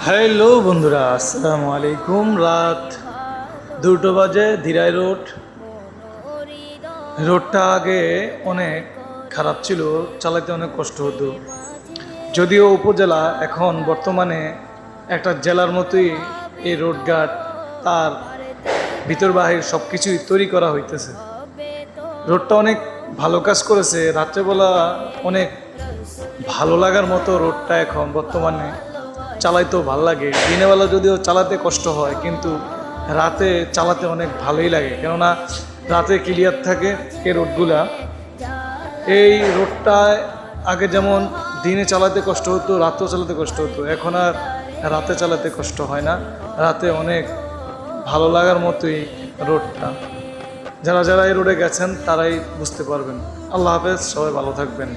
Hello বন্ধুরা, আসসালামু আলাইকুম। রাত 2টো বাজে। ধীরাই রোডটা আগে অনেক খারাপ ছিল, চালাতে অনেক কষ্ট হতো। যদিও উপজেলা, এখন বর্তমানে একটা জেলার মতোই এই রোডঘাট, তার ভিতর বাহির সব কিছুই তৈরি করা হইতেছে। রোডটা অনেক ভালো কাজ করেছে। রাত্রেবেলা অনেক ভালো লাগার মতো রোডটা এখন বর্তমানে চালাইতেও ভাল লাগে। দিনের বেলা যদিও চালাতে কষ্ট হয়, কিন্তু রাতে চালাতে অনেক ভালোই লাগে, কেননা রাতে ক্লিয়ার থাকে এই রোডগুলা। এই রোডটায় আগে যেমন দিনে চালাতে কষ্ট হতো, রাতেও চালাতে কষ্ট হতো, এখন আর রাতে চালাতে কষ্ট হয় না। রাতে অনেক ভালো লাগার মতোই রোডটা। যারা যারা এই রোডে গেছেন তারাই বুঝতে পারবেন। আল্লাহ হাফেজ, সবাই ভালো থাকবেন।